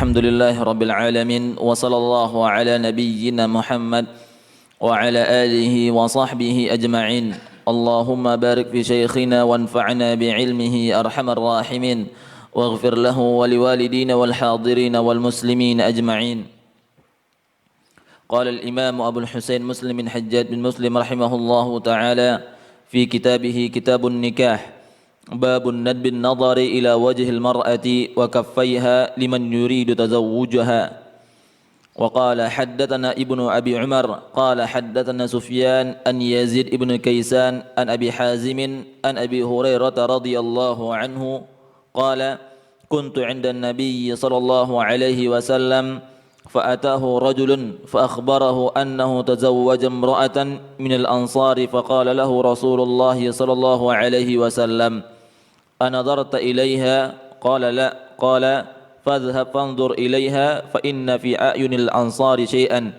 Alhamdulillahi Rabbil Alamin. Wa sallallahu ala nabiyyina Muhammad wa ala alihi wa sahbihi ajma'in. Allahumma barik fi syekhina wanfa'na bi'ilmihi arhamar rahimin. Waghfir lahu wa liwalidina wal hadirin wal muslimin ajma'in. Qala al-imam Abu al-Husain Muslim bin Hajjaj bin Muslim rahimahullahu ta'ala fi kitabih Kitabun Nikah. باب الندب النظر إلى وجه المرأة وكفيها لمن يريد تزوجها. وقال حدثنا ابن أبي عمر قال حدثنا سفيان أن يزيد ابن كيسان أن أبي حازم أن أبي هريرة رضي الله عنه قال كنت عند النبي صلى الله عليه وسلم فأتاه رجل فأخبره أنه تزوج امرأة من الأنصار فقال له رسول الله صلى الله عليه وسلم أنظرت إليها؟ قال لا. قال فاذهب فانظر إليها فإن في أعين الأنصار شيئا.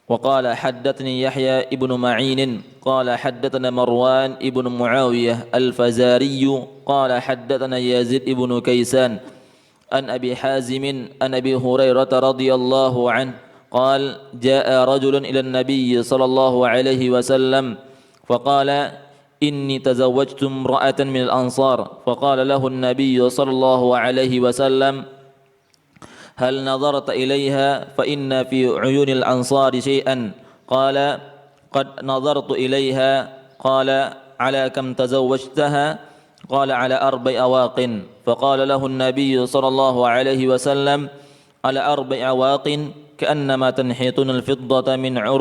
وقال حدثني يحيى ابن معين قال حدثنا مروان ابن معاوية الفزاري قال حدثنا يزيد ابن كيسان أن أبي حازم أن أبي هريرة رضي الله عنه قال جاء رجل إلى النبي صلى الله عليه وسلم فقال إني تزوجت امرأة من الأنصار فقال له النبي صلى الله عليه وسلم هل نظرت إليها فإن في عيون الأنصار شيئا. قال قد نظرت إليها. قال على كم تزوجتها؟ قال على 4 أواق. فقال له النبي صلى الله عليه وسلم على 4 أواق كأنما تنحتون الفضة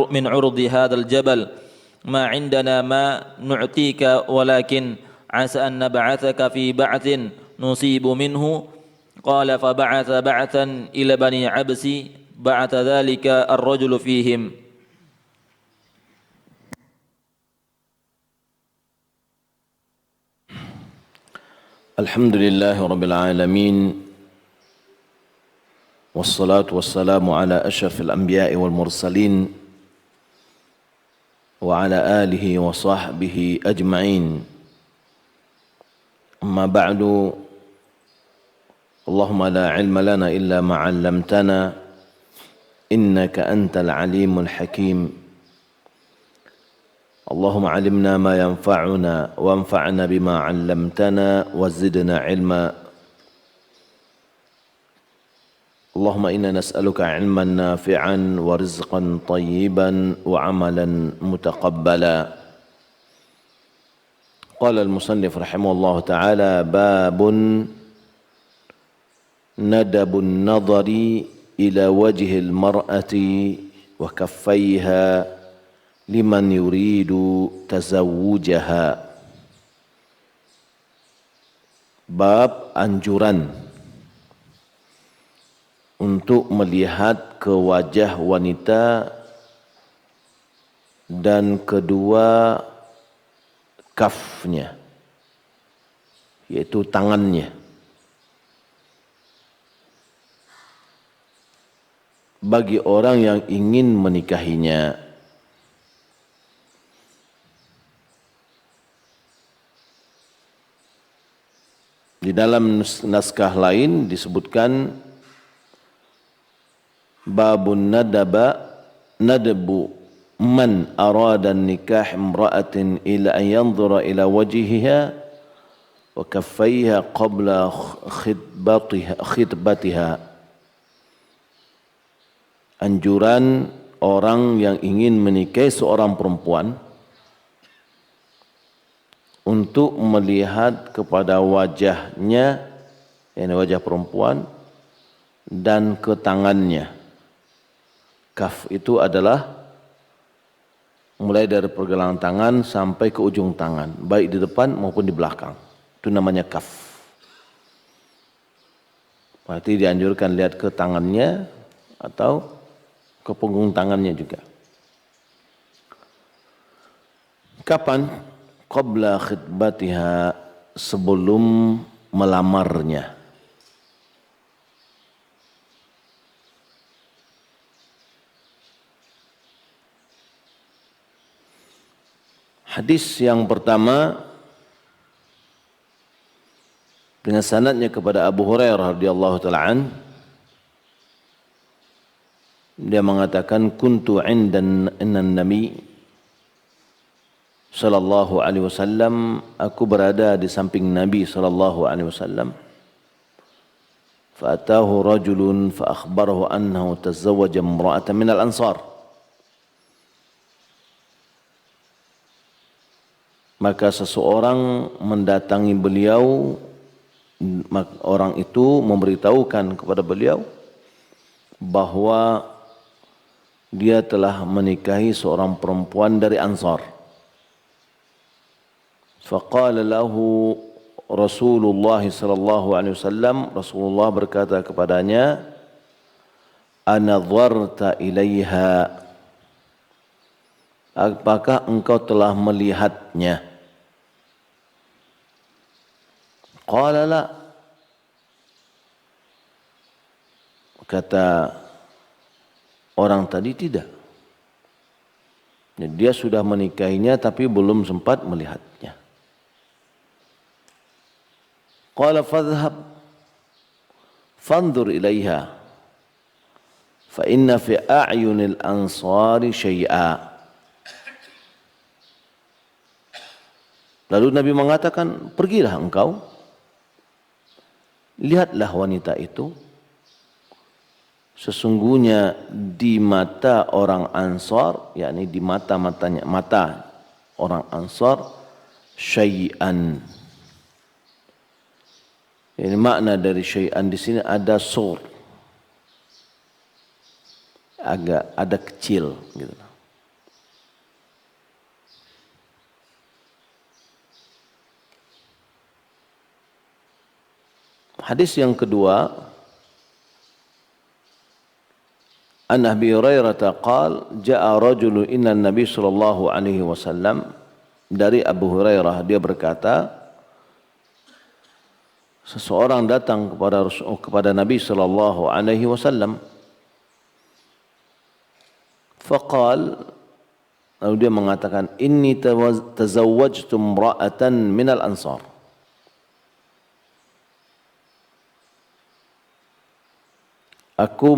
من عرض هذا الجبل ما عندنا ما نعطيك ولكن عسى أن نبعثك في بعث نصيب منه. قال فبعث بعثا إلى بني عبس بعث ذلك الرجل فيهم. الحمد لله رب العالمين والصلاة والسلام على أشرف الأنبياء والمرسلين وعلى آله وصحبه أجمعين. أما بعد اللهم لا علم لنا إلا ما علمتنا إنك أنت العليم الحكيم. اللهم علمنا ما ينفعنا وانفعنا بما علمتنا وزدنا علما. اللهم إنا نسألك علما نافعا ورزقا طيبا وعملا متقبلا. قال المصنف رحمه الله تعالى باب ندب النظر إلى وجه المرأة وكفيها لمن يريد تزوجها. Bab anjuran untuk melihat ke wajah wanita dan kedua kafnya, yaitu tangannya, bagi orang yang ingin menikahinya. Di dalam naskah lain disebutkan babun nadbu man arada nikah imra'atin ila an yanzura ila wajhiha wa kaffayha qabla khitbatiha. Anjuran orang yang ingin menikahi seorang perempuan untuk melihat kepada wajahnya, yakni wajah perempuan, dan ke tangannya. Kaf itu adalah mulai dari pergelangan tangan sampai ke ujung tangan, baik di depan maupun di belakang. Itu namanya kaf. Berarti dianjurkan lihat ke tangannya atau ke punggung tangannya juga. Kapan? Qabla khitbatiha, sebelum melamarnya. Hadis yang pertama dengan sanadnya kepada Abu Hurairah radhiyallahu taala an, Dia mengatakan kuntu indan Nabi sallallahu alaihi wasallam, aku berada di samping Nabi sallallahu alaihi wasallam. Fa'atahu rajulun fa akhbarahu annahu tazawwaja imra'atan min al-ansar. Maka seseorang mendatangi beliau, orang itu memberitahukan kepada beliau bahwa dia telah menikahi seorang perempuan dari Ansar. Faqala lahu Rasulullah sallallahu alaihi wasallam, Rasulullah berkata kepadanya, "Anadharta ilaiha?" Apakah engkau telah melihatnya? Qala la. Kata orang tadi tidak. Dia sudah menikahinya tapi belum sempat melihatnya. Qala fadhhab fanzur ilaiha fa inna fi a'yunil ansari syai'a. Lalu Nabi mengatakan, pergilah engkau, lihatlah wanita itu. Sesungguhnya di mata orang Ansar, yakni di mata orang Ansar, syai'an. Ini makna dari syai'an di sini ada sur, agak ada kecil gitu. Hadis yang kedua, an Abi Hurairah qala jaa rajulun ila Nabi sallallahu alaihi wasallam, dari Abu Hurairah dia berkata, seseorang datang kepada Nabi sallallahu alaihi wasallam. Faqal, lalu dia mengatakan, inni tazawwajtu imra'atan minal ansar. Aku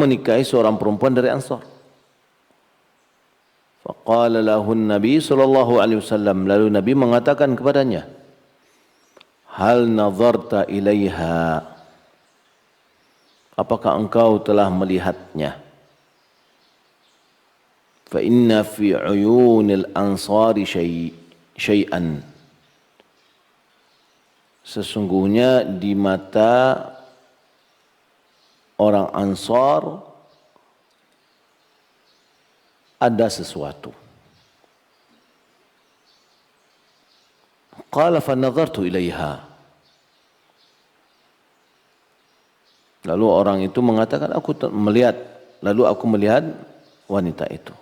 menikahi seorang perempuan dari Ansar. Faqala lahu Nabi sallallahu alaihi wasallam, lalu Nabi mengatakan kepadanya, hal nazarta ilaiha? Apakah engkau telah melihatnya? Fa inna fi uyunil ansari syai'an. Sesungguhnya di mata orang Ansar ada sesuatu. Qala fa nazartu ilaiha. Lalu orang itu mengatakan, aku melihat, lalu aku melihat wanita itu.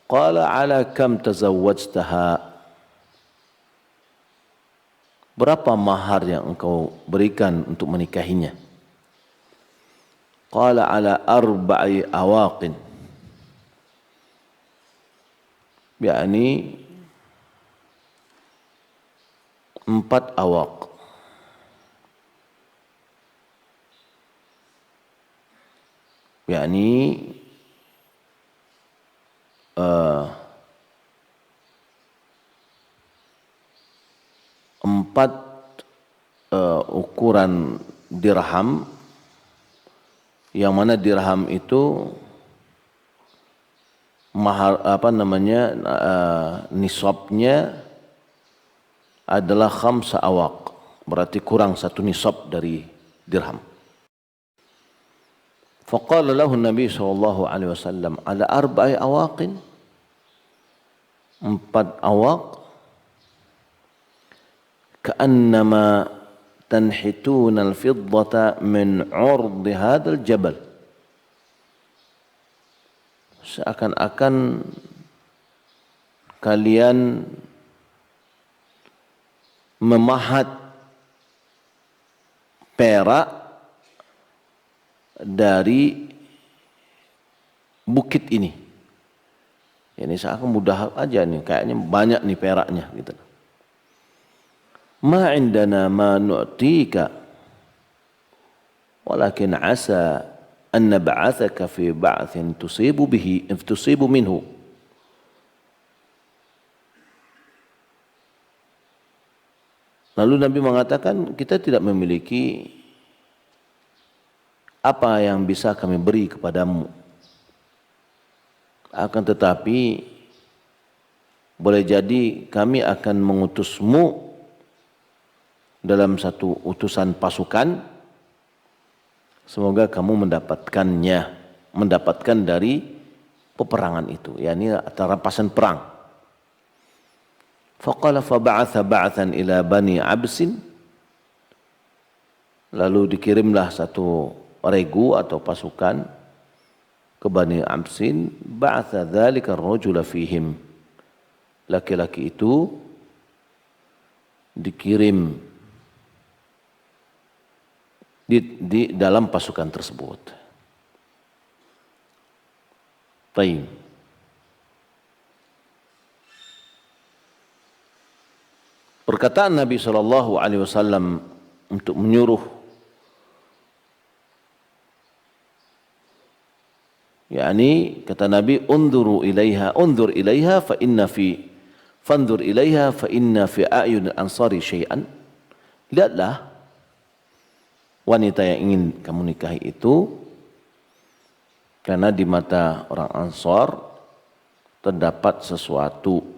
Qala ala kam tazawwajtaha? Berapa mahar yang engkau berikan untuk menikahinya? Qala ala 4 awaqin. yakni 4 awaq. yakni 4 ukuran dirham, yang mana dirham itu mahar nisabnya adalah 5 awaq, berarti kurang 1 nisab dari dirham. Faqala lahu Nabi sallallahu alaihi wasallam ala 4 awaqin, 4 awaq, ka'annama tanhituna al-fiddata min 'urdi hadzal jabal. Seakan-akan kalian memahat perak dari bukit ini. Ini seakan mudah aja nih, kayaknya banyak nih peraknya gitu. ma indana ma nu'tika walakin asa an nab'athaka fi ba'thin tusibu minhu. Lalu Nabi mengatakan, kita tidak memiliki apa yang bisa kami beri kepadamu. Akan tetapi boleh jadi kami akan mengutusmu dalam satu utusan pasukan, semoga kamu mendapatkan dari peperangan itu, yakni rampasan perang. Faqala fab'atha ba'than ila bani Absin, lalu dikirimlah satu regu atau pasukan ke Bani Absin. Ba'atha dzalika ar-rajula fihim, laki-laki itu dikirim di dalam pasukan tersebut. Baik. Perkataan Nabi SAW untuk menyuruh, yakni kata Nabi, undur ilaiha fa inna fi a'yun ansari syai'an. Lihatlah wanita yang ingin kamu nikahi itu, karena di mata orang Ansar terdapat sesuatu.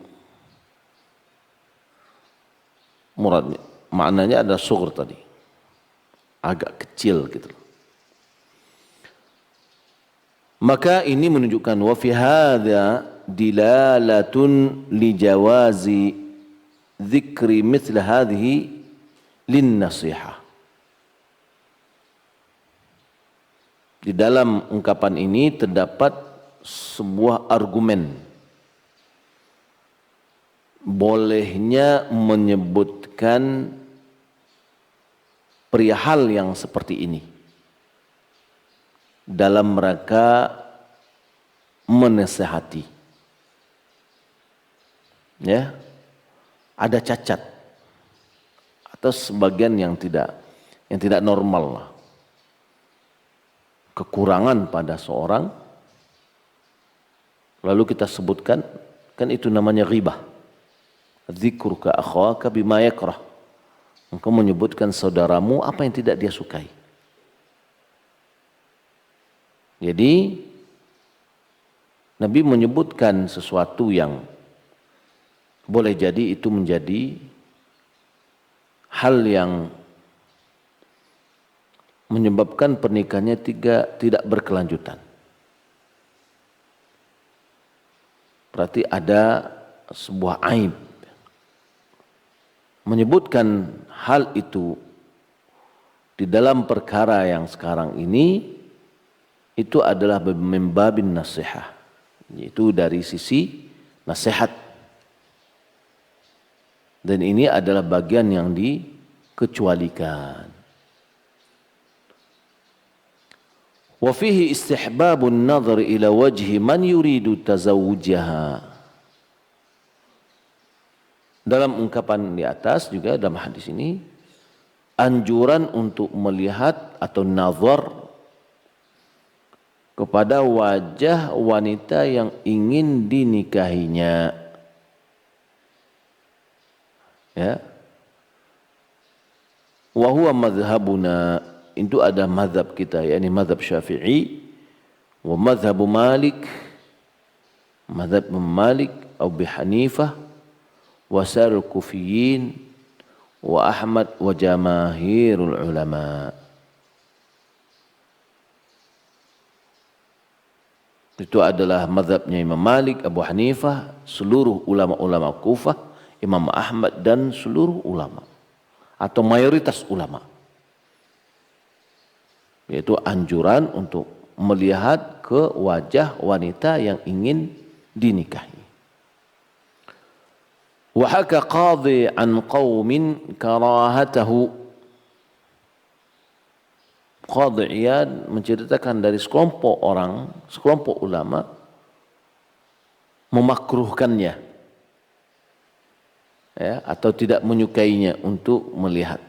Muradnya, maknanya ada sughur tadi, agak kecil gitu. Maka ini menunjukkan wa fi hadza dilalatun li jawazi dzikri mithla hadhihi lin nasihah. Di dalam ungkapan ini terdapat sebuah argumen bolehnya menyebutkan perihal yang seperti ini dalam rangka menasihati. Ya, ada cacat atau sebagian yang tidak normal lah, kekurangan pada seorang, lalu kita sebutkan, kan itu namanya ghibah. Dzikruka akhaka bima yakrah, engkau menyebutkan saudaramu apa yang tidak dia sukai. Jadi Nabi menyebutkan sesuatu yang boleh jadi itu menjadi hal yang menyebabkan pernikahannya tidak berkelanjutan. Berarti ada sebuah aib. Menyebutkan hal itu di dalam perkara yang sekarang ini, itu adalah membabin nasihat, yaitu dari sisi nasihat. Dan ini adalah bagian yang dikecualikan. Wa fihi istihbabun nadhar ila wajhi man yuridu tazawujaha. Dalam ungkapan di atas juga dalam hadis ini anjuran untuk melihat atau nazar kepada wajah wanita yang ingin dinikahinya. Ya. Wa huwa madhhabuna, itu ada mazhab kita, yakni mazhab Syafi'i, wa mazhab Malik, mazhab Malik, Abu Hanifah, wasarul kufiyin, wa Ahmad, wa jamaahirul ulama. Itu adalah mazhabnya Imam Malik, Abu Hanifah, seluruh ulama-ulama Kufah, Imam Ahmad, dan seluruh ulama atau mayoritas ulama, yaitu anjuran untuk melihat ke wajah wanita yang ingin dinikahi. Wa haka qadhi an qaumin karahatahu. Qadhi Iyad menceritakan dari sekelompok orang, sekelompok ulama memakruhkannya. ya, atau tidak menyukainya untuk melihat.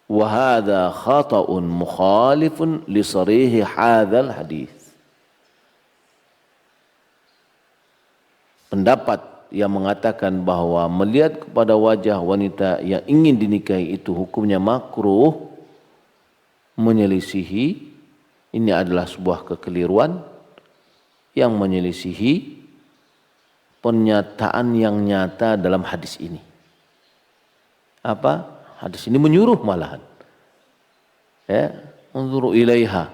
Wa hadza khata'un mukhalifun li sarihi hadzal hadis. Pendapat yang mengatakan bahwa melihat kepada wajah wanita yang ingin dinikahi itu hukumnya makruh, menyelisihi, ini adalah sebuah kekeliruan yang menyelisihi pernyataan yang nyata dalam hadis ini. Apa? Hadis ini menyuruh malahan. Ya, unzuru ilaiha.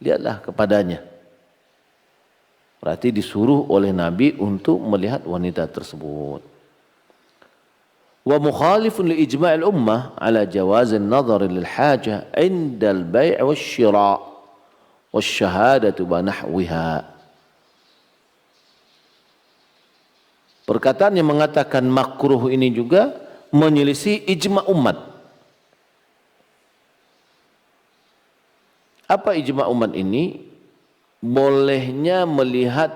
Lihatlah kepadanya. Berarti disuruh oleh Nabi untuk melihat wanita tersebut. Wa mukhalifun li ijma'il ummah ala jawaz an-nazar lil hajah 'inda al-bai' wash-shira' wash-shahadatu wa nahwiha. Perkataan yang mengatakan makruh ini juga menyelisih ijma' umat. Apa ijma' umat ini? Bolehnya melihat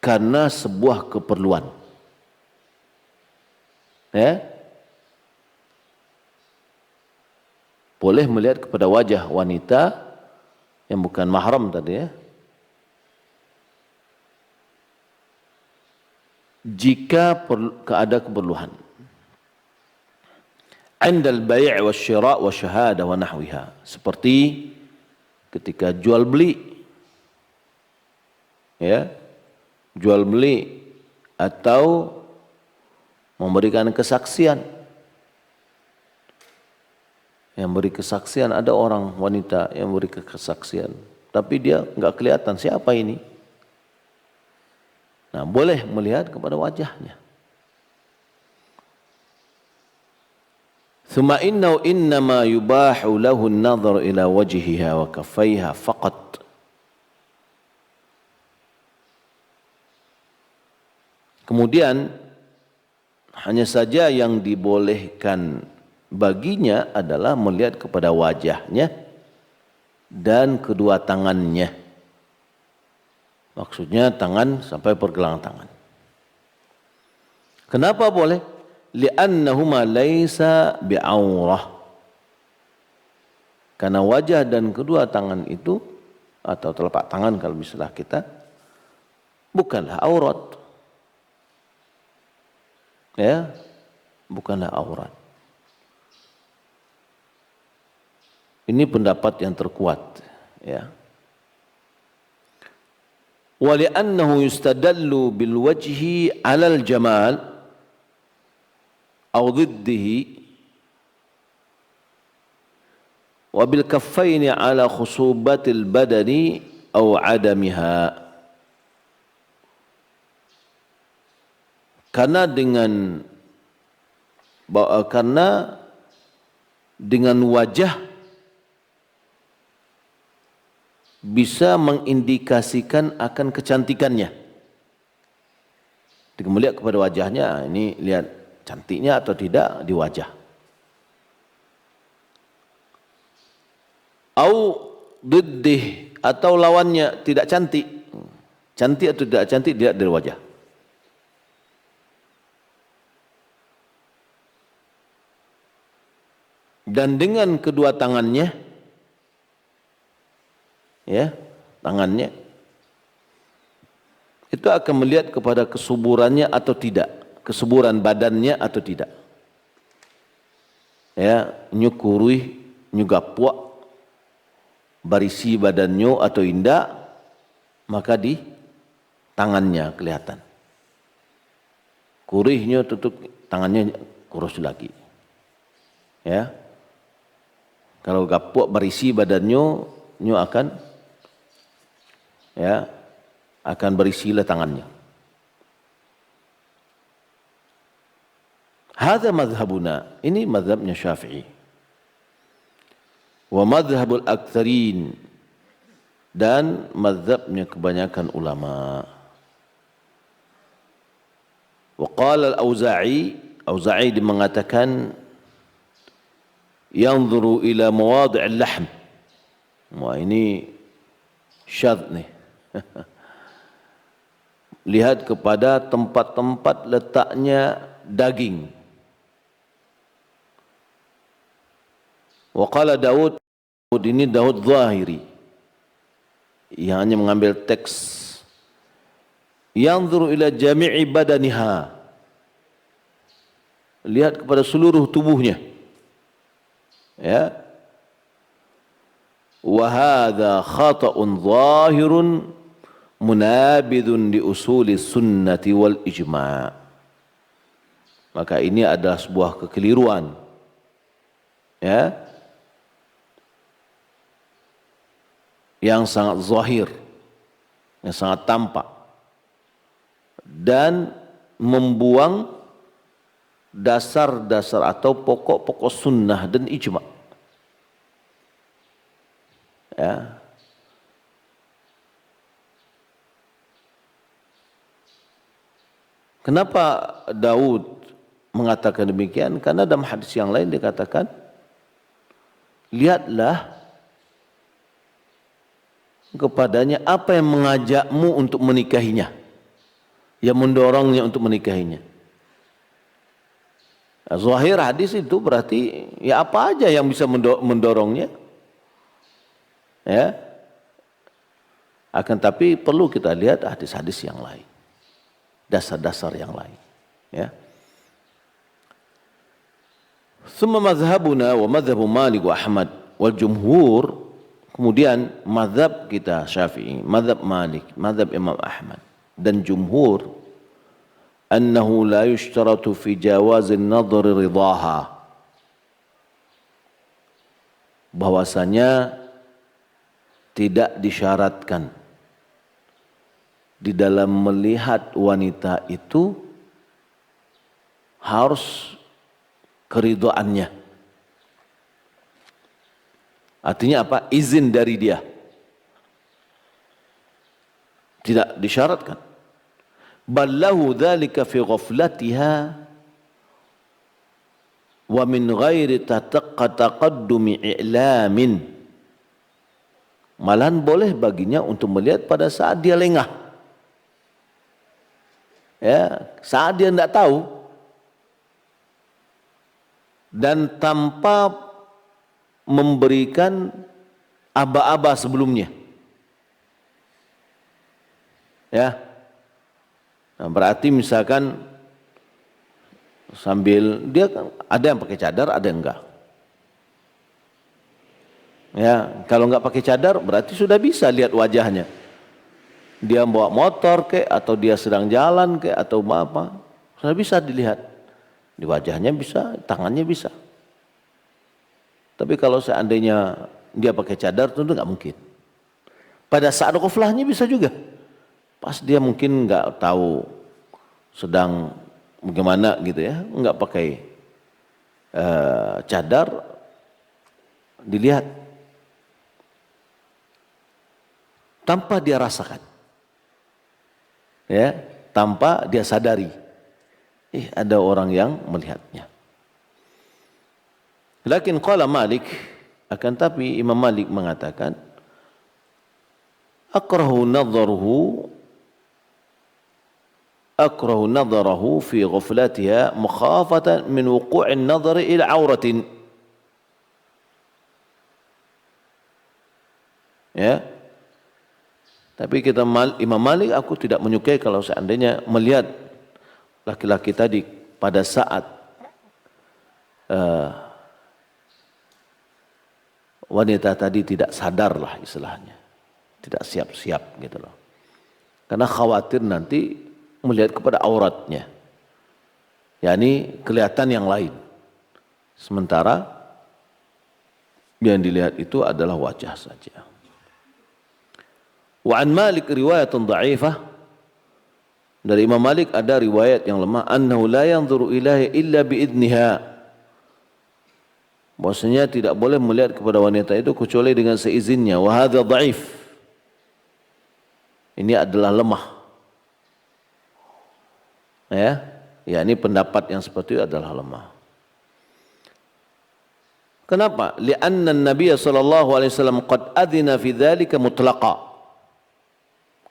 karena sebuah keperluan. Ya? Boleh melihat kepada wajah wanita yang bukan mahram tadi, ya. Jika ada keperluan. Indal bai' wasyira' wasyahadah wa nahwiha. Seperti ketika jual beli. Ya. Jual beli atau memberikan kesaksian. Yang beri kesaksian, ada orang wanita yang beri kesaksian, tapi dia enggak kelihatan siapa ini. Nah, boleh melihat kepada wajahnya. Thumma innahu innama yubahu lahu an-nazar ila wajhiha wa kaffaiha faqat. Kemudian hanya saja yang dibolehkan baginya adalah melihat kepada wajahnya dan kedua tangannya. Maksudnya tangan sampai pergelangan tangan. Kenapa boleh? Li'annahuma laisa bi'aurah. Karena wajah dan kedua tangan itu, atau telapak tangan kalau istilah kita, bukanlah aurat. Ya, bukanlah aurat. Ini pendapat yang terkuat, ya. ولأنه يستدل بالوجه على الجمال أو ضده وبالكفين على خصوبة البدن أو عدمها. Karena dengan wajah bisa mengindikasikan akan kecantikannya. Jika melihat kepada wajahnya, ini lihat cantiknya atau tidak di wajah. Au diddih, atau lawannya tidak cantik. Cantik atau tidak cantik dilihat dari wajah. Dan dengan kedua tangannya, ya, tangannya itu akan melihat kepada kesuburannya atau tidak, kesuburan badannya atau tidak. Ya, nyukurui, nyugapua, barisi badannya atau indah, maka di tangannya kelihatan. Kurihnya tutup, tangannya kurus lagi. Ya, kalau gapua barisi badannya, nyu akan, ya, akan berisilah tangannya. Hadza madhhabuna, ini mazhabnya Syafi'i. Wa madhhabul aktsarin, dan mazhabnya kebanyakan ulama. Wa qala al-Auza'i, Auza'i mengatakan yanzuru ila mawadi' al-lahm. Wah, ini syadz nih. lihat kepada tempat-tempat letaknya daging. Wa qala Daud ini Daud Zahiri yang hanya mengambil teks. Yanzuru ila jami'i badaniha, lihat kepada seluruh tubuhnya. Ya. Wa hadza khata'un zahirun munabidun li usuli sunnati wal ijma'. Maka ini adalah sebuah kekeliruan. Ya. Yang sangat zahir, yang sangat tampak, dan membuang dasar-dasar atau pokok-pokok sunnah dan ijma'. Ya. Kenapa Daud mengatakan demikian? Karena dalam hadis yang lain dikatakan, lihatlah kepadanya apa yang mengajakmu untuk menikahinya, yang mendorongnya untuk menikahinya. Zahir hadis itu berarti ya apa aja yang bisa mendorongnya. Ya. Akan tapi perlu kita lihat hadis-hadis yang lain, dasar-dasar yang lain. Ya. Summa mazhabuna wa mazhabu Malik wa Ahmad wal jumhur. Kemudian mazhab kita Syafi'i, mazhab Malik, mazhab Imam Ahmad dan jumhur, annahu la yushtaratu fi jawazin nadhr ridaha, bahwasanya tidak disyaratkan di dalam melihat wanita itu harus keridhaannya. Artinya apa? Izin dari dia. Tidak disyaratkan. Ballahu dzalika fi ghaflatiha wa min ghairi taqaddumi i'lamin. Malahan boleh baginya untuk melihat pada saat dia lengah. Ya, saat dia tidak tahu dan tanpa memberikan aba-aba sebelumnya. Ya. Nah, berarti misalkan sambil dia ada yang pakai cadar, ada yang enggak. Ya, kalau enggak pakai cadar berarti sudah bisa lihat wajahnya. Dia bawa motor kek atau dia sedang jalan kek atau apa, sudah bisa dilihat. Di wajahnya bisa, tangannya bisa. Tapi kalau seandainya dia pakai cadar tentu nggak mungkin. Pada saat ghaflahnya bisa juga. Pas dia mungkin nggak tahu sedang bagaimana gitu ya, nggak pakai cadar, dilihat tanpa dia rasakan, ya, tanpa dia sadari, ada orang yang melihatnya. Lakin qala Malik, akan tapi Imam Malik mengatakan, akrahu nadharahu fi ghaflatiha mukhafatan min wuqu'in nadhari ila auratin. Ya. Tapi kita Imam Malik, aku tidak menyukai kalau seandainya melihat laki-laki tadi pada saat wanita tadi tidak sadar lah istilahnya, tidak siap-siap gitu loh. Karena khawatir nanti melihat kepada auratnya, yakni kelihatan yang lain. Sementara yang dilihat itu adalah wajah saja. Wa an Malik riwayatun dha'ifah, dari Imam Malik ada riwayat yang lemah, annahu la yanzuru ilaiha illa biidniha, bahwasanya tidak boleh melihat kepada wanita itu kecuali dengan seizinnya. Wa hadza dhaif, ini adalah lemah. Ya, ini pendapat yang seperti itu adalah lemah. Kenapa? Li'anna an-nabiy sallallahu alaihi wasallam qad adzina fi dzalika mutlaqa.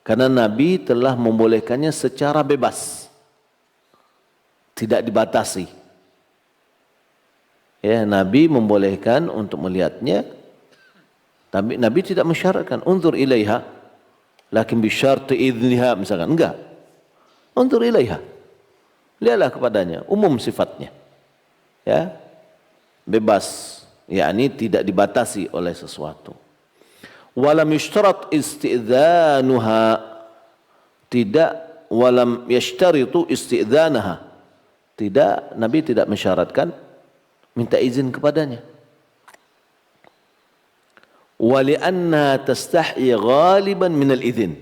Karena Nabi telah membolehkannya secara bebas, tidak dibatasi. Ya, Nabi membolehkan untuk melihatnya, tapi Nabi tidak mensyaratkan unzur ilaiha, lakin bisyarti idniha misalkan, enggak. Unzur ilaiha, lihatlah kepadanya, umum sifatnya, ya, bebas, yakni tidak dibatasi oleh sesuatu. Walam yushtarat isti'dzanuha, tidak, walam yashtaritu isti'dzanaha, tidak, Nabi tidak mensyaratkan minta izin kepadanya. Wali'anna tastahyi ghaliban minal izin,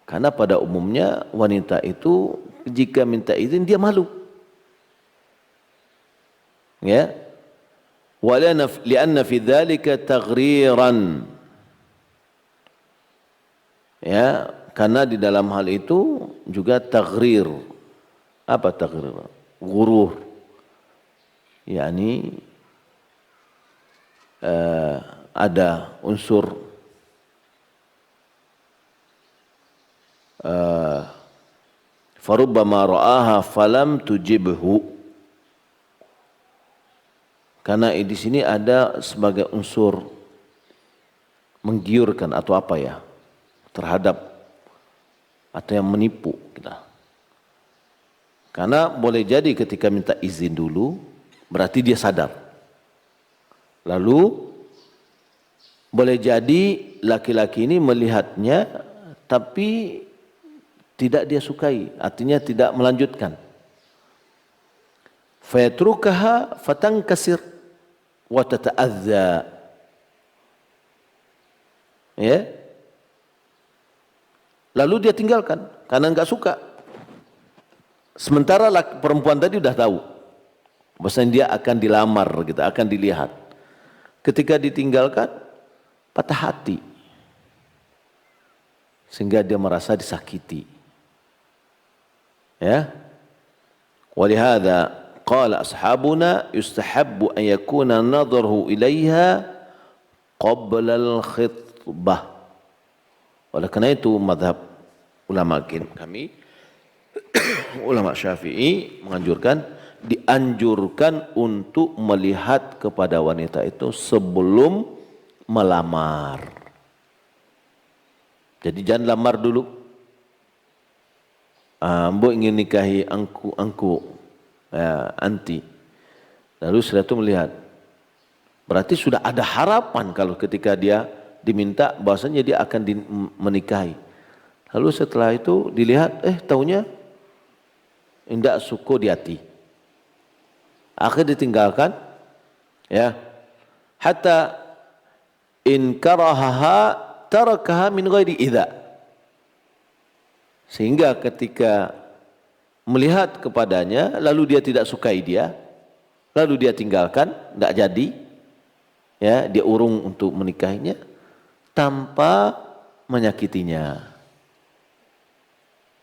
karena pada umumnya wanita itu jika minta izin dia malu, ya. Lianna fi dzalika taghriran, ya, karena di dalam hal itu juga taghrir. Apa taghrir? Ghurur, yakni ada unsur farubbama ra'aha falam tujibhu, karena di sini ada sebagai unsur menggiurkan atau apa ya, terhadap atau yang menipu kita. Karena boleh jadi ketika minta izin dulu berarti dia sadar. Lalu boleh jadi laki-laki ini melihatnya tapi tidak dia sukai, artinya tidak melanjutkan. Fayatrukaha fatankasir wa tata'adza, ya, lalu dia tinggalkan karena enggak suka. Sementara perempuan tadi udah tahu bahwasanya dia akan dilamar gitu, akan dilihat. Ketika ditinggalkan patah hati sehingga dia merasa disakiti, ya. Walihada qala ashabuna yustahabbu an yakuna nadharuhu ilaiha qabla al-khitbah. Oleh karena itu mazhab ulama kami ulama Syafi'i menganjurkan, dianjurkan untuk melihat kepada wanita itu sebelum melamar. Jadi jangan lamar dulu. Mbok ingin nikahi angku ya, anti. Lalu setelah itu melihat, berarti sudah ada harapan kalau ketika dia diminta bahwasanya dia akan menikahi. Lalu setelah itu dilihat, taunya indak suko di hati. Akhir ditinggalkan, ya. Hatta in karahaha tarakaha min ghairi idza. Sehingga ketika melihat kepadanya lalu dia tidak sukai dia, lalu dia tinggalkan, tidak jadi, ya, dia urung untuk menikahinya tanpa menyakitinya,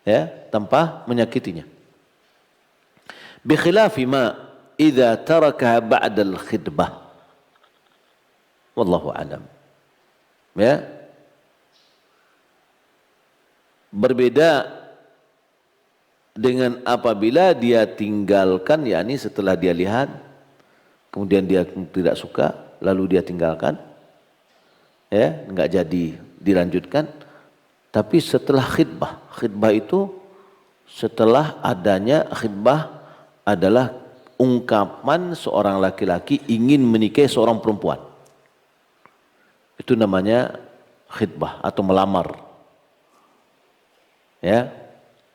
ya, tanpa menyakitinya. Bi khilafi ma idza tarakaha ba'da al-khidbah, wallahu alam, ya. Berbeda dengan apabila dia tinggalkan, yakni setelah dia lihat kemudian dia tidak suka lalu dia tinggalkan, ya, enggak jadi dilanjutkan. Tapi setelah khidbah, khidbah itu setelah adanya khidbah adalah ungkapan seorang laki-laki ingin menikahi seorang perempuan, itu namanya khidbah atau melamar, ya,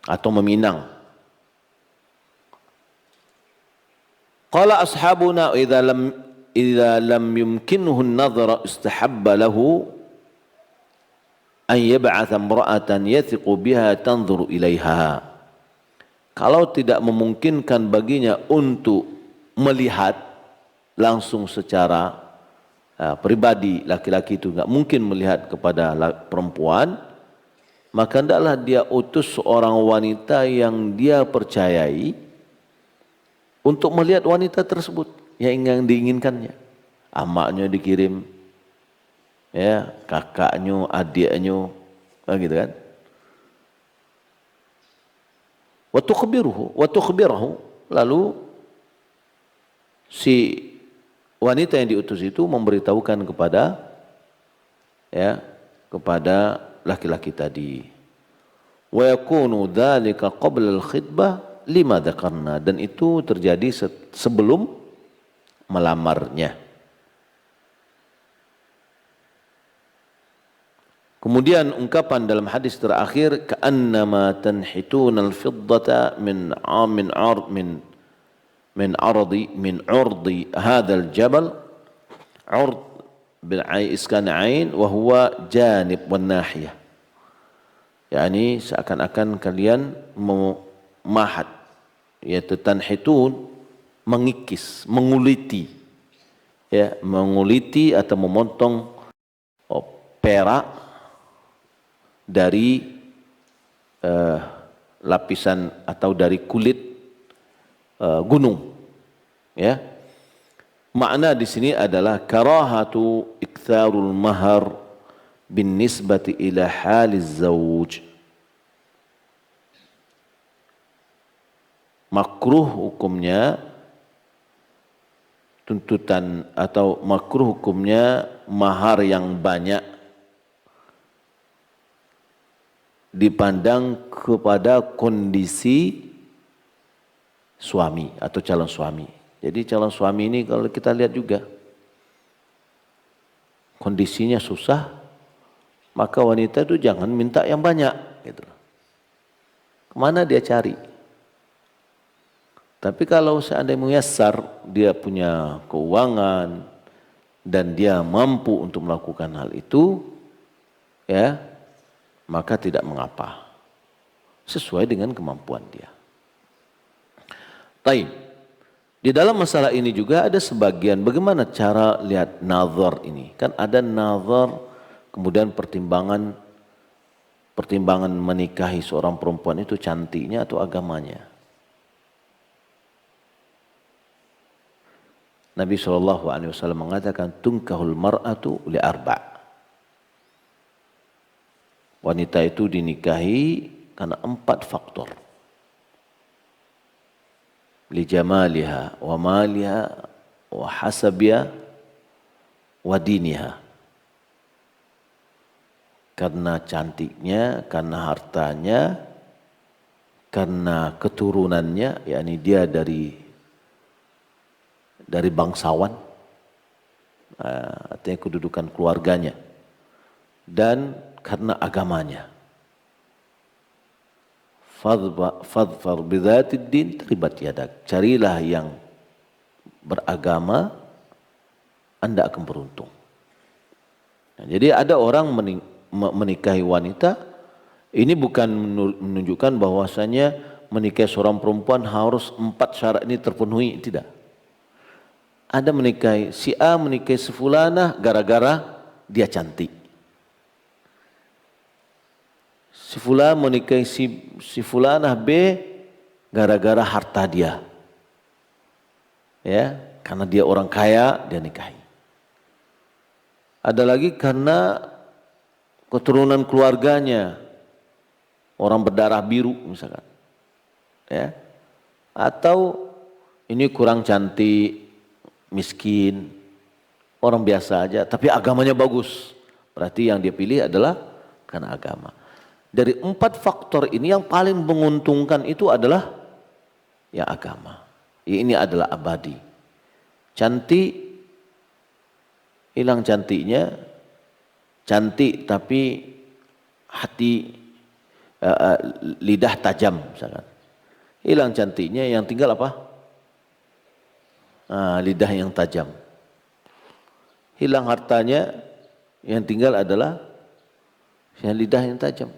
atau meminang. Qala ashabuna idza lam yumkinhu an-nadhara istahabba lahu an yab'atha imra'atan yathiqu biha tanzuru ilaiha. Kalau tidak memungkinkan baginya untuk melihat langsung secara pribadi, laki-laki itu enggak mungkin melihat kepada perempuan, maka hendaklah dia utus seorang wanita yang dia percayai untuk melihat wanita tersebut yang diinginkannya. Amaknya dikirim, ya, kakaknya, adiknya, gitu kan. Wa tukhbiruhu, lalu si wanita yang diutus itu memberitahukan kepada, ya, kepada laki-laki tadi. Wa yakunu dzalika qabla al-khitbah lima dzakarna, dan itu terjadi sebelum melamarnya. Kemudian ungkapan dalam hadis terakhir, ka'annama tanhituna al-fiddata min urdi hadzal jabal, urd bil iskan ain wa huwa janib wan nahiyah. Yani seakan-akan kalian memahat, yaitu tanhitun, mengikis, menguliti, ya, menguliti atau memotong perak dari lapisan atau dari kulit gunung, ya. Makna di sini adalah karahatu iktsarul mahar bin nisbati ila haliz zawj. Makruh hukumnya, tuntutan atau makruh hukumnya mahar yang banyak dipandang kepada kondisi suami atau calon suami. Jadi calon suami ini kalau kita lihat juga kondisinya susah, maka wanita itu jangan minta yang banyak, gitu. Kemana dia cari? Tapi kalau seandainya muyassar, dia punya keuangan dan dia mampu untuk melakukan hal itu, ya, maka tidak mengapa, sesuai dengan kemampuan dia. Taib. Di dalam masalah ini juga ada sebagian bagaimana cara lihat nazar ini. Kan ada nazar, kemudian pertimbangan menikahi seorang perempuan itu cantiknya atau agamanya. Nabi SAW mengatakan tunkahul mar'atu li arba'. Wanita itu dinikahi karena 4 faktor. Li jamaliha wa maliha wa hasabiha wa diniha. Karena cantiknya, karena hartanya, karena keturunannya, yakni dia dari bangsawan, artinya kedudukan keluarganya, dan karena agamanya. Fadfar bidzatid din taribat yadak. Carilah yang beragama, Anda akan beruntung. Nah, jadi ada orang menikahi wanita, ini bukan menunjukkan bahwasanya menikahi seorang perempuan harus 4 syarat ini terpenuhi, tidak. Ada menikahi, si A menikahi si fulanah gara-gara dia cantik. Si fulan menikahi si fulanah B gara-gara harta dia. Ya, karena dia orang kaya dia nikahi. Ada lagi karena keturunan keluarganya, orang berdarah biru misalkan. Ya. Atau ini kurang cantik, miskin, orang biasa aja, tapi agamanya bagus. Berarti yang dia pilih adalah karena agama. Dari 4 faktor ini yang paling menguntungkan itu adalah ya agama. Ini adalah abadi. Cantik, hilang cantiknya, cantik tapi hati, lidah tajam misalkan. Hilang cantiknya, yang tinggal apa? Lidah yang tajam. Hilang hartanya, yang tinggal adalah lidah yang tajam.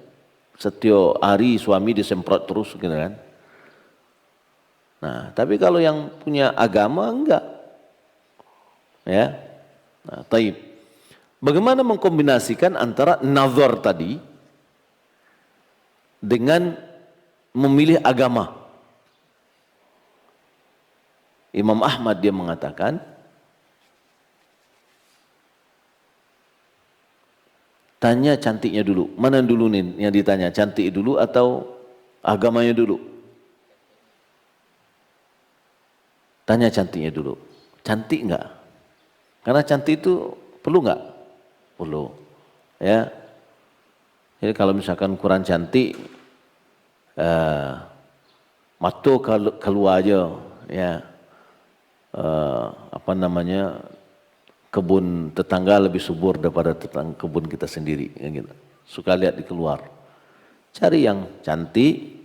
Setiap hari suami disemprot terus, gitu kan. Nah, tapi kalau yang punya agama enggak. Ya. Nah, taib. Bagaimana mengkombinasikan antara nazar tadi dengan memilih agama? Imam Ahmad dia mengatakan tanya cantiknya dulu. Mana dulu nih yang ditanya, cantik dulu atau agamanya dulu? Tanya cantiknya dulu. Cantik enggak? Karena cantik itu perlu enggak? Perlu. Ya. Jadi kalau misalkan kurang cantik, mata keluar aja, ya. Apa namanya, kebun tetangga lebih subur daripada kebun kita sendiri, gitu. Suka lihat di keluar. Cari yang cantik,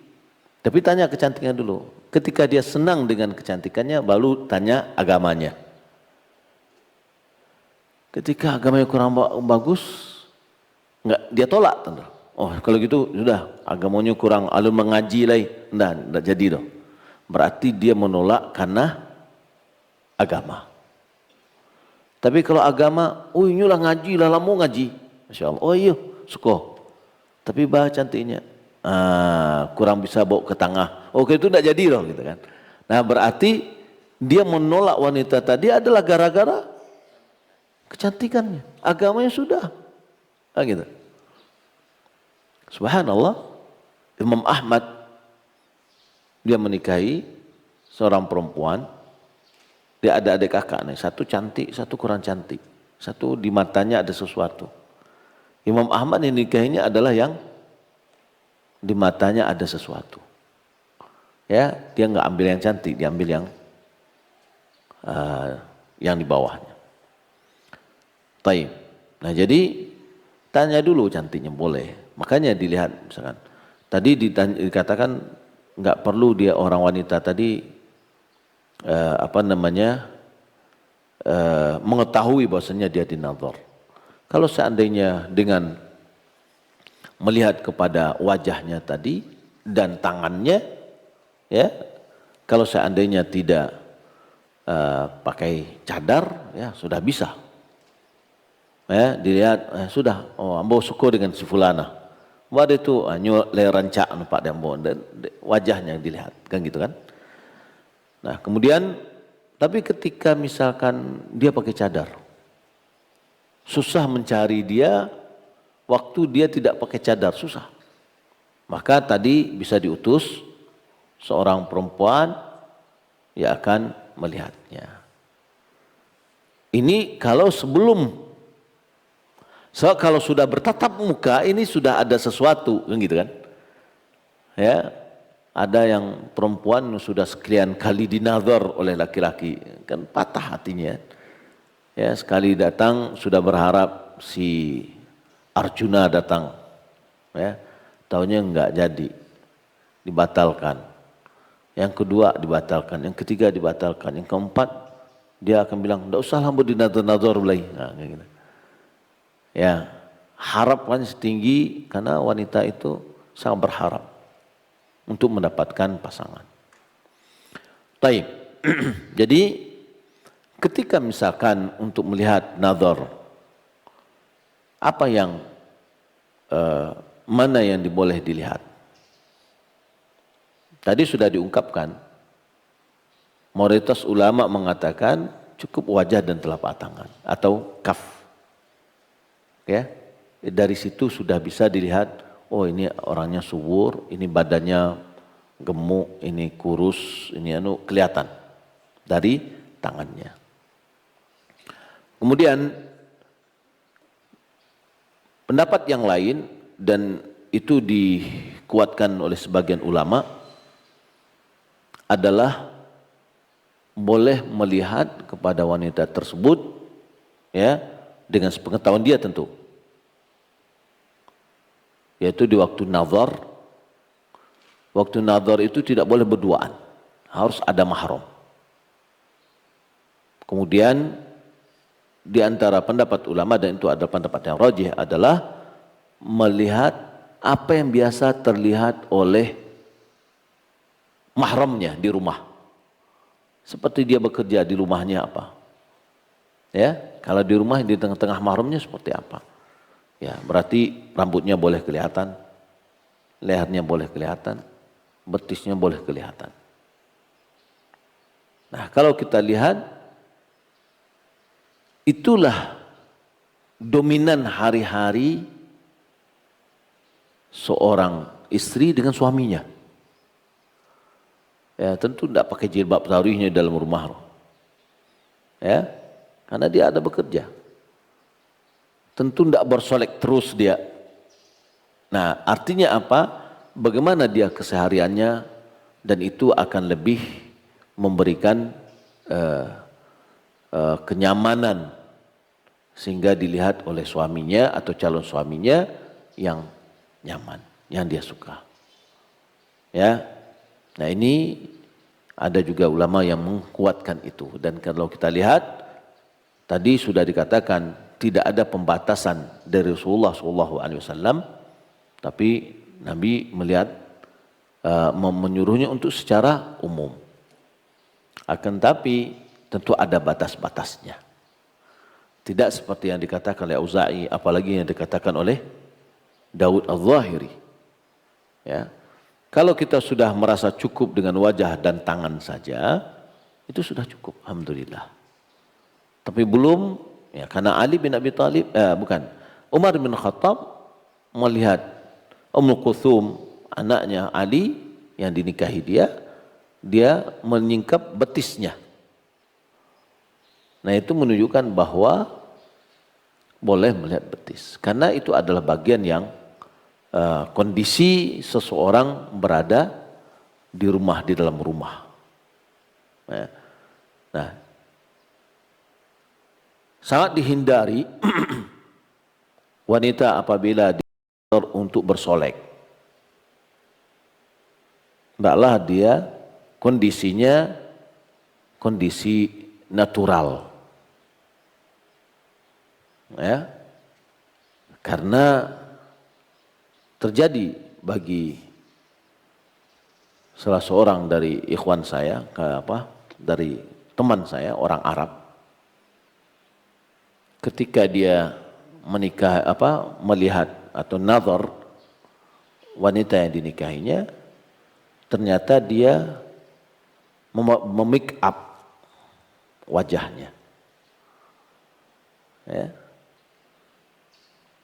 tapi tanya kecantikannya dulu. Ketika dia senang dengan kecantikannya, baru tanya agamanya. Ketika agamanya kurang bagus, enggak, dia tolak, tentu. Oh, kalau gitu sudah, agamanya kurang, alun mengaji lagi, enggak jadi dong. Berarti dia menolak karena agama. Tapi kalau agama, oh inilah ngaji, lah lama ngaji, masya Allah, oh iya, suka. Tapi bah cantiknya, kurang bisa bawa ke tengah. Oke, itu tidak jadi loh, gitu kan. Nah, berarti dia menolak wanita tadi adalah gara-gara kecantikannya. Agamanya sudah. Gitu. Subhanallah, Imam Ahmad dia menikahi seorang perempuan. Dia ada adik kakak nih, satu cantik, satu kurang cantik. Satu di matanya ada sesuatu. Imam Ahmad yang nikahinya adalah yang di matanya ada sesuatu. Ya, dia nggak ambil yang cantik, dia ambil yang di bawahnya. Taib. Nah, jadi tanya dulu cantiknya boleh. Makanya dilihat misalkan. Tadi dikatakan nggak perlu dia orang wanita tadi mengetahui bahwasanya dia dinadzar. Kalau seandainya dengan melihat kepada wajahnya tadi dan tangannya, ya, kalau seandainya tidak pakai cadar, ya sudah bisa. Ya, dilihat sudah, oh ambo suka dengan si fulana. Wada itu le rancak nampak dia ambo, dan wajahnya dilihat, kan gitu kan. Nah, kemudian tapi ketika misalkan dia pakai cadar, susah mencari dia waktu dia tidak pakai cadar, susah. Maka tadi bisa diutus seorang perempuan yang akan melihatnya. Ini kalau sebelum, kalau sudah bertatap muka ini sudah ada sesuatu, kan gitu kan. Ya, ada yang perempuan sudah sekian kali dinazar oleh laki-laki, kan patah hatinya. Ya, sekali datang sudah berharap si Arjuna datang, ya, taunya enggak jadi, dibatalkan. Yang kedua dibatalkan, yang ketiga dibatalkan, yang keempat dia akan bilang, enggak usah hamba dinazar-nazar lagi. Nah, kayak gitu. Ya, harapan setinggi karena wanita itu sangat berharap untuk mendapatkan pasangan. Taib. Jadi ketika misalkan untuk melihat nazar, apa yang mana yang boleh dilihat? Tadi sudah diungkapkan, mayoritas ulama mengatakan cukup wajah dan telapak tangan atau kaf. Ya, dari situ sudah bisa dilihat, oh ini orangnya subur, ini badannya gemuk, ini kurus, ini kelihatan dari tangannya. Kemudian pendapat yang lain, dan itu dikuatkan oleh sebagian ulama, adalah boleh melihat kepada wanita tersebut, ya, dengan sepengetahuan dia tentu, yaitu di waktu nazar. Waktu nazar itu tidak boleh berduaan, harus ada mahram. Kemudian di antara pendapat ulama, dan itu adalah pendapat yang rajih, adalah melihat apa yang biasa terlihat oleh mahramnya di rumah. Seperti dia bekerja di rumahnya apa. Ya, kalau di rumah di tengah-tengah mahramnya seperti apa. Ya, berarti rambutnya boleh kelihatan, lehernya boleh kelihatan, betisnya boleh kelihatan. Nah, kalau kita lihat, itulah dominan hari-hari seorang istri dengan suaminya. Ya, tentu tidak pakai jilbab tarawihnya dalam rumah loh. Ya, karena dia ada bekerja. Tentu tidak bersolek terus dia. Nah, artinya apa? Bagaimana dia kesehariannya, dan itu akan lebih memberikan kenyamanan sehingga dilihat oleh suaminya atau calon suaminya yang nyaman, yang dia suka. Ya, nah ini ada juga ulama yang menguatkan itu. Dan kalau kita lihat tadi sudah dikatakan tidak ada pembatasan dari Rasulullah SAW, tapi Nabi melihat menyuruhnya untuk secara umum. Akan tapi tentu ada batas-batasnya. Tidak seperti yang dikatakan oleh Auza'i, apalagi yang dikatakan oleh Daud Al-Zahiri. Ya. Kalau kita sudah merasa cukup dengan wajah dan tangan saja, itu sudah cukup, alhamdulillah. Tapi belum, ya, karena Ali bin Abi Thalib, Umar bin Khattab melihat Ummul Kulthum, anaknya Ali yang dinikahi dia menyingkap betisnya. Nah, itu menunjukkan bahwa boleh melihat betis, karena itu adalah bagian yang kondisi seseorang berada di rumah, di dalam rumah. Nah, sangat dihindari wanita apabila untuk bersolek. Hendaklah dia kondisinya kondisi natural. Ya, karena terjadi bagi salah seorang dari ikhwan saya, dari teman saya orang Arab, ketika dia menikah melihat atau nazar wanita yang dinikahinya, ternyata dia memake up wajahnya. Ya.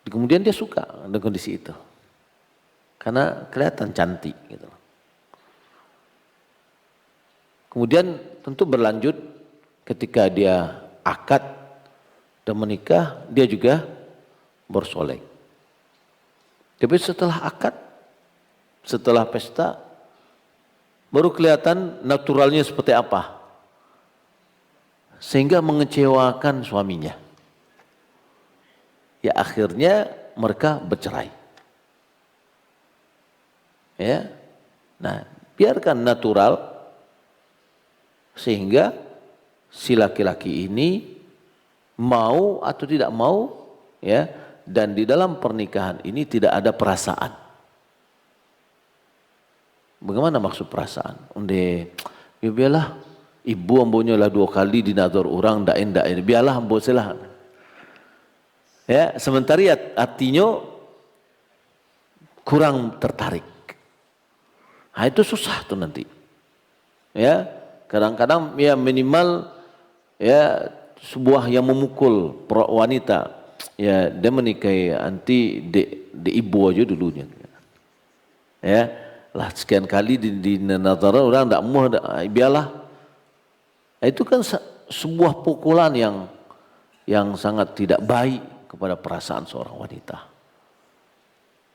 Kemudian dia suka dengan kondisi itu, karena kelihatan cantik gitu. Kemudian tentu berlanjut ketika dia akad dan menikah, dia juga bersolek. Tapi setelah akad, setelah pesta, baru kelihatan naturalnya seperti apa, sehingga mengecewakan suaminya. Ya, akhirnya mereka bercerai. Ya, nah, biarkan natural, sehingga si laki-laki ini mau atau tidak mau, ya, dan di dalam pernikahan ini tidak ada perasaan. Bagaimana maksud perasaan? Ya biarlah, ibu ambonya lah 2 kali dinazar orang, ndak biarlah ambo selah. Ya, sementara hatinya kurang tertarik. Nah, itu susah tuh nanti. Ya, kadang-kadang ya minimal ya sebuah yang memukul wanita, ya dia menikahi anti di ibu aja dulunya. Ya, lah sekian kali di nazar orang ndak mau, biarlah. Nah, itu kan sebuah pukulan yang sangat tidak baik kepada perasaan seorang wanita.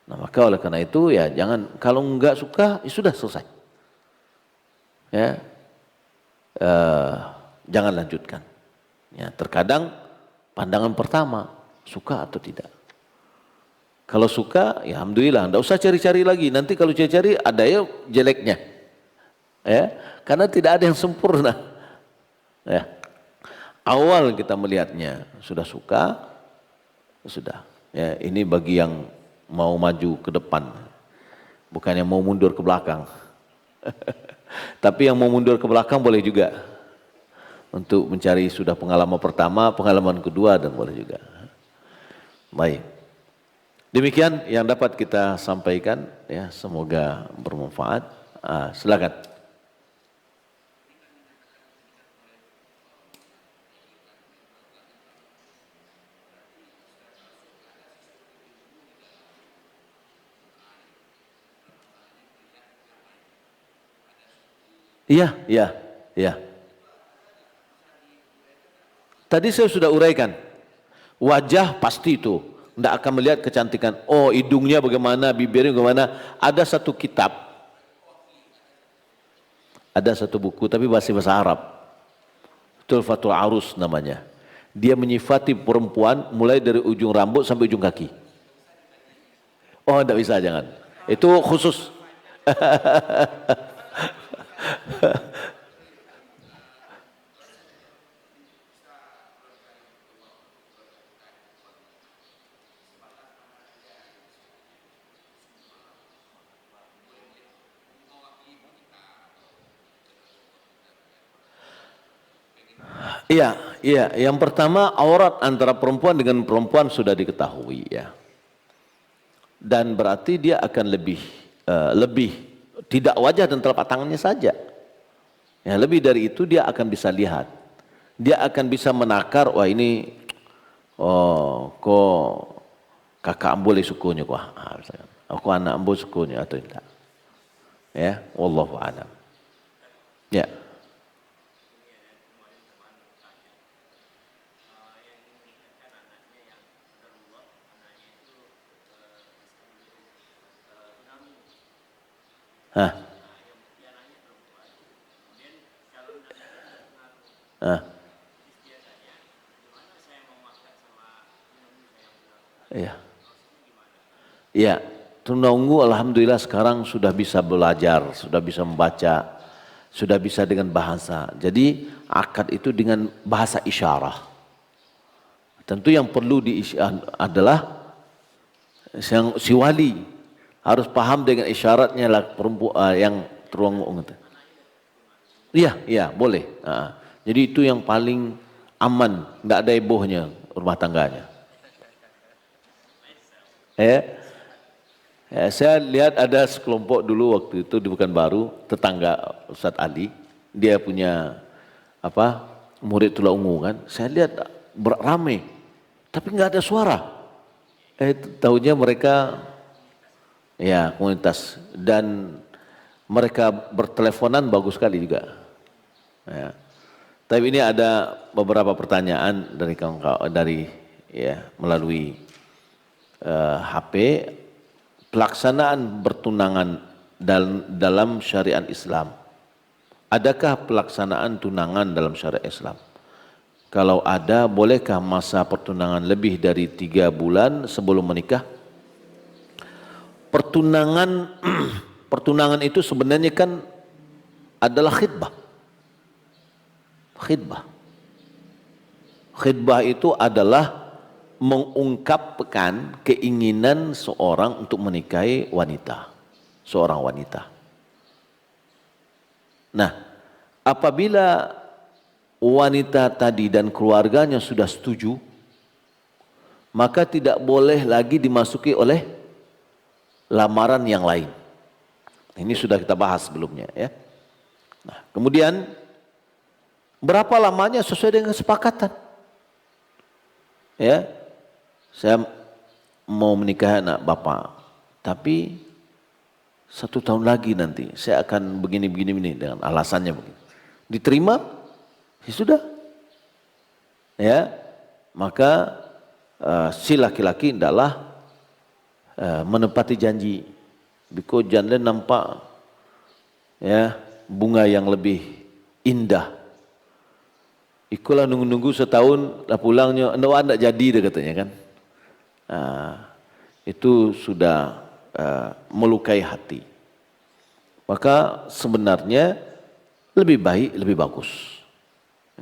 Nah, maka oleh karena itu ya jangan, kalau enggak suka ya sudah selesai. Ya, jangan lanjutkan. Ya, terkadang pandangan pertama suka atau tidak. Kalau suka ya alhamdulillah, enggak usah cari-cari lagi. Nanti kalau cari-cari ada ya jeleknya. Ya, karena tidak ada yang sempurna. Ya. Awal kita melihatnya sudah suka, sudah. Ya, ini bagi yang mau maju ke depan, bukan yang mau mundur ke belakang. Tapi yang mau mundur ke belakang boleh juga, untuk mencari sudah pengalaman pertama, pengalaman kedua, dan boleh juga. Baik, demikian yang dapat kita sampaikan, ya, semoga bermanfaat. Silakan. Iya, iya, iya. Tadi saya sudah uraikan. Wajah pasti itu. Tidak akan melihat kecantikan. Oh, hidungnya bagaimana, bibirnya bagaimana. Ada satu kitab. Ada satu buku, tapi bahasa Arab. Tuhfatul Arus namanya. Dia menyifati perempuan mulai dari ujung rambut sampai ujung kaki. Oh, tidak bisa, jangan. Itu khusus. Iya, iya. Yang pertama, aurat antara perempuan dengan perempuan sudah diketahui ya. Dan berarti dia akan lebih tidak wajah dan telapak tangannya saja. Ya, lebih dari itu dia akan bisa lihat. Dia akan bisa menakar, wah ini kok kakak ambo le sukunya kok. Aku anak ambo sukunya atau tidak. Ya, wallahu a'lam. Ya. Hah. Hah. Iya. Iya. Tunangu alhamdulillah sekarang sudah bisa belajar, sudah bisa membaca, sudah bisa dengan bahasa. Jadi akad itu dengan bahasa isyarat. Tentu yang perlu adalah si wali harus paham dengan isyaratnya lah perempuan yang terunggu. Iya, iya boleh. Jadi itu yang paling aman, tidak ada hebohnya rumah tangganya. Saya lihat ada sekelompok dulu waktu itu di Pekanbaru, tetangga Ustadz Ali, dia punya murid tulang ungu kan. Saya lihat ramai, tapi nggak ada suara. Tahunya mereka ya komunitas dan mereka berteleponan bagus sekali juga. Ya. Tapi ini ada beberapa pertanyaan dari kawan-kawan melalui HP. Pelaksanaan bertunangan dalam syariat Islam. Adakah pelaksanaan tunangan dalam syariat Islam? Kalau ada, bolehkah masa pertunangan lebih dari 3 bulan sebelum menikah? Pertunangan itu sebenarnya kan adalah khidbah. Khidbah itu adalah mengungkapkan keinginan seorang untuk menikahi seorang wanita. Nah, apabila wanita tadi dan keluarganya sudah setuju, maka tidak boleh lagi dimasuki oleh lamaran yang lain. Ini sudah kita bahas sebelumnya ya. Nah, kemudian berapa lamanya sesuai dengan kesepakatan. Ya. Saya mau menikah anak bapak, tapi 1 tahun lagi nanti saya akan begini dengan alasannya begini. Diterima? Ya sudah. Ya, maka si laki-laki hendaklah menepati janji. Biko jangan nampak ya bunga yang lebih indah. Ikulah nunggu-nunggu setahun lah pulangnya, enggak jadi dia katanya kan. Itu sudah melukai hati. Maka sebenarnya lebih baik, lebih bagus.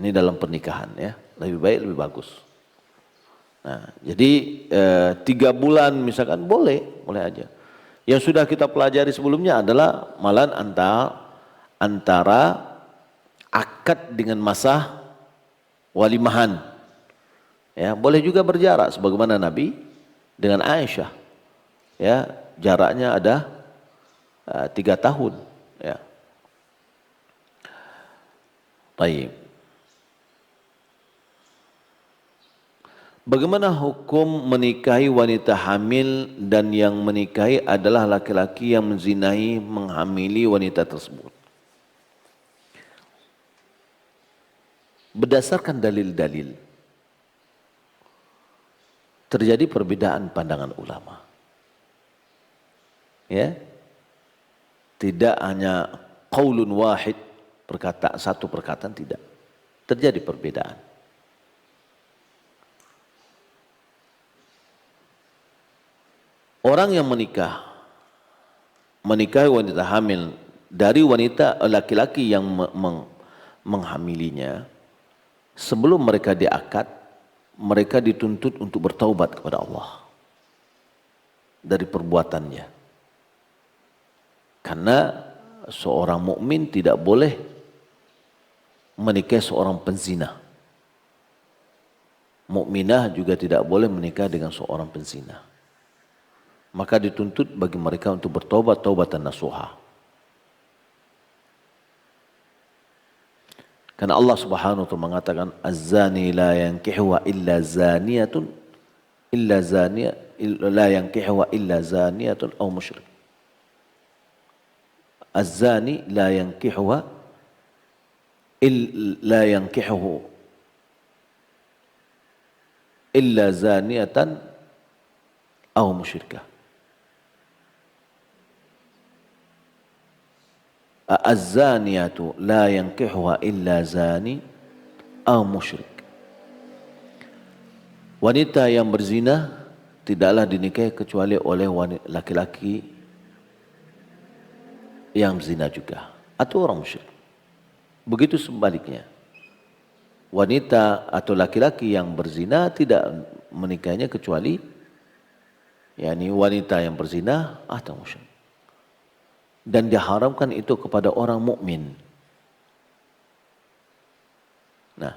Ini dalam pernikahan ya, lebih baik, lebih bagus. Nah, jadi 3 bulan misalkan boleh aja. Yang sudah kita pelajari sebelumnya adalah malahan antara akad dengan masa walimahan. Ya, boleh juga berjarak sebagaimana Nabi dengan Aisyah. Ya, jaraknya ada 3 tahun, ya. Baik. Bagaimana hukum menikahi wanita hamil dan yang menikahi adalah laki-laki yang menzinahi menghamili wanita tersebut? berdasarkan dalil-dalil terjadi perbedaan pandangan ulama. Ya. Tidak hanya qaulun wahid, satu perkataan, tidak. Terjadi perbedaan. Orang yang menikahi wanita hamil dari wanita laki-laki yang menghamilinya, sebelum mereka diakad, mereka dituntut untuk bertaubat kepada Allah dari perbuatannya. Karena seorang mukmin tidak boleh menikahi seorang penzina. Mukminah juga tidak boleh menikah dengan seorang penzina. Maka dituntut bagi mereka untuk bertobat, taubatan nasuha. Karena Allah Subhanahu wa taala mengatakan az-zani la yankihu illa zaniyatun la yankihu illa zaniyatun aw musyrik. Az-zani la yankihu illa zaniyatan aw musyrikah. Az-zaniyatu la yankihuha illa zani aw musyrik. Wanita yang berzina tidaklah dinikahi kecuali oleh laki-laki yang zina juga atau orang musyrik. Begitu sebaliknya. Wanita atau laki-laki yang berzina tidak menikahnya kecuali wanita yang berzina atau musyrik. Dan diharamkan itu kepada orang mukmin. Nah,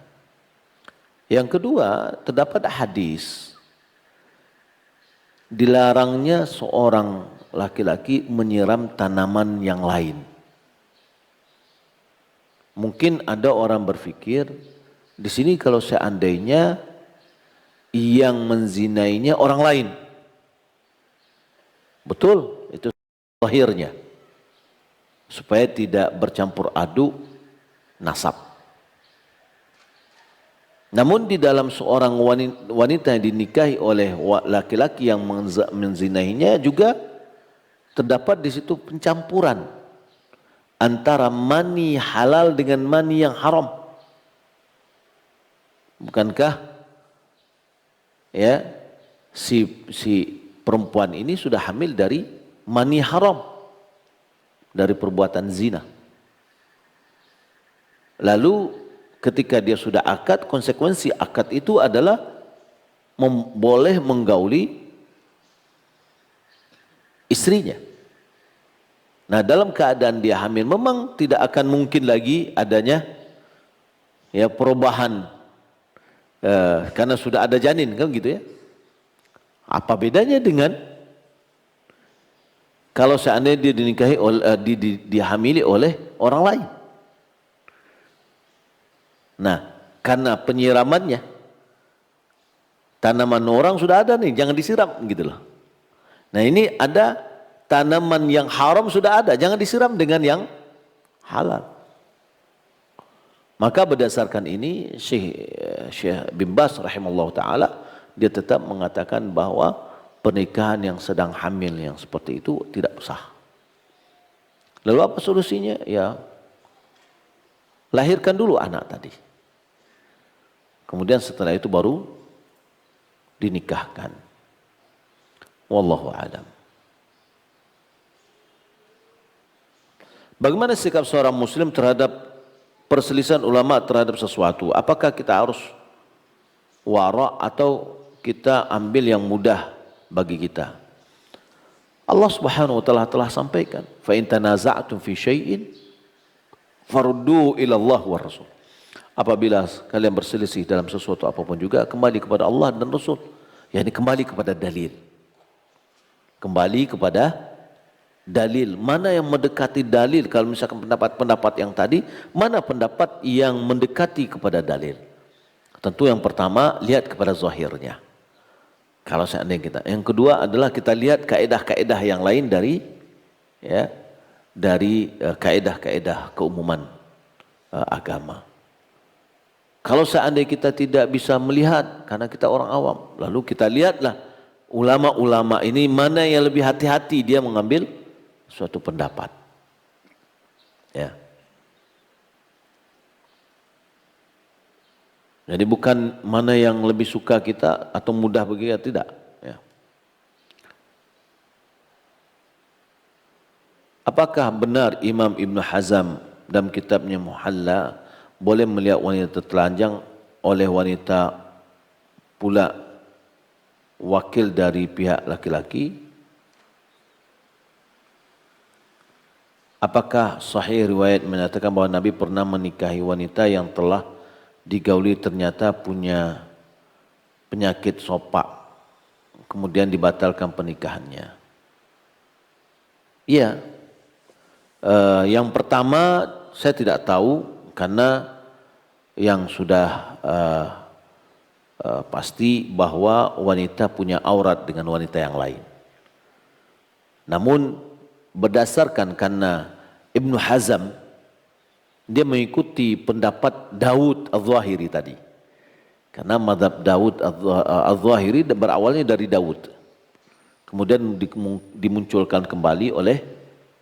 yang kedua, terdapat hadis dilarangnya seorang laki-laki menyiram tanaman yang lain. Mungkin ada orang berpikir di sini kalau seandainya yang menzinainya orang lain, betul, itu zahirnya. Supaya tidak bercampur aduk nasab. Namun di dalam seorang wanita yang dinikahi oleh laki-laki yang menzinainya juga terdapat di situ pencampuran antara mani halal dengan mani yang haram. Bukankah si perempuan ini sudah hamil dari mani haram, dari perbuatan zina. Lalu ketika dia sudah akad, konsekuensi akad itu adalah boleh menggauli istrinya. Nah, dalam keadaan dia hamil memang tidak akan mungkin lagi adanya perubahan karena sudah ada janin, kan gitu ya. Apa bedanya dengan kalau seandainya dia dinikahi dihamili oleh orang lain? Nah, karena penyiramannya tanaman orang sudah ada nih, jangan disiram gitu loh. Nah, ini ada tanaman yang haram sudah ada, jangan disiram dengan yang halal. Maka berdasarkan ini Syekh bin Baz rahimahullah taala dia tetap mengatakan bahwa pernikahan yang sedang hamil yang seperti itu tidak sah. Lalu apa solusinya? Ya, lahirkan dulu anak tadi. Kemudian setelah itu baru dinikahkan. Wallahu a'lam. Bagaimana sikap seorang muslim terhadap perselisihan ulama terhadap sesuatu? Apakah kita harus wara atau kita ambil yang mudah bagi kita? Allah Subhanahu wa taala telah sampaikan, fa in tanaza'tum fi syai'in faruddu ila Allah wa Rasul. Apabila kalian berselisih dalam sesuatu apapun juga, kembali kepada Allah dan Rasul. yakni kembali kepada dalil. Kembali kepada dalil. Mana yang mendekati dalil? Kalau misalkan pendapat-pendapat yang tadi, mana pendapat yang mendekati kepada dalil? Tentu yang pertama, lihat kepada zahirnya. Kalau seandainya kita. Yang kedua adalah kita lihat kaedah-kaedah yang lain dari kaedah-kaedah keumuman agama. Kalau seandainya kita tidak bisa melihat karena kita orang awam, lalu kita lihatlah ulama-ulama ini mana yang lebih hati-hati dia mengambil suatu pendapat. Ya. Jadi bukan mana yang lebih suka kita atau mudah bagi kita, tidak. Ya. Apakah benar Imam Ibn Hazm dalam kitabnya Muhalla boleh melihat wanita tertelanjang oleh wanita pula wakil dari pihak laki-laki? Apakah sahih riwayat menyatakan bahawa Nabi pernah menikahi wanita yang telah digauli ternyata punya penyakit sopak, kemudian dibatalkan pernikahannya? Iya. Yang pertama saya tidak tahu karena yang sudah pasti bahwa wanita punya aurat dengan wanita yang lain. Namun berdasarkan karena Ibn Hazm dia mengikuti pendapat Daud Al-Zahiri tadi. Karena mazhab Daud Al-Zahiri berawalnya dari Daud. Kemudian dimunculkan kembali oleh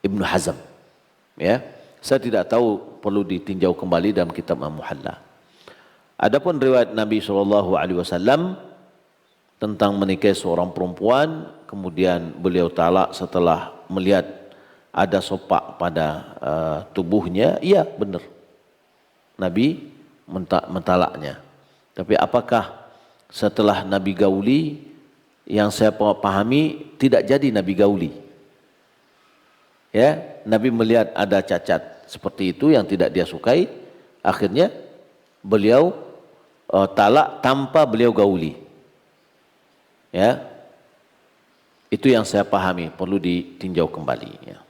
Ibn Hazm. Ya, saya tidak tahu, perlu ditinjau kembali dalam kitab Al-Muhalla. Adapun riwayat Nabi SAW tentang menikahi seorang perempuan, kemudian beliau talak setelah melihat ada sopak pada tubuhnya, iya benar. Nabi mentalaknya. Tapi apakah setelah Nabi gauli, yang saya pahami tidak jadi Nabi gauli. Ya, Nabi melihat ada cacat seperti itu yang tidak dia sukai, akhirnya beliau talak tanpa beliau gauli. Ya, itu yang saya pahami, perlu ditinjau kembali. Ya.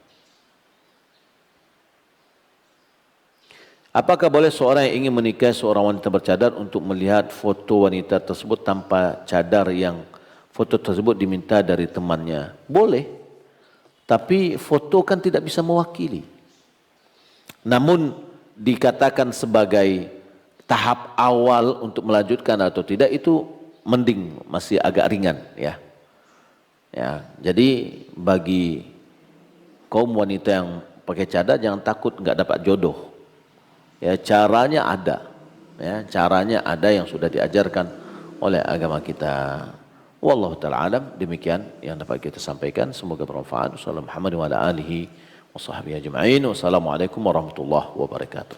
Apakah boleh seorang yang ingin menikah seorang wanita bercadar untuk melihat foto wanita tersebut tanpa cadar yang foto tersebut diminta dari temannya? Boleh. Tapi foto kan tidak bisa mewakili. Namun dikatakan sebagai tahap awal untuk melanjutkan atau tidak, itu mending, masih agak ringan, ya. Ya, jadi bagi kaum wanita yang pakai cadar jangan takut nggak dapat jodoh. Ya, caranya ada. Ya, caranya ada yang sudah diajarkan oleh agama kita. Wallahu ta'ala alam, demikian yang dapat kita sampaikan, semoga bermanfaat. Wassalamualaikum warahmatullahi wabarakatuh.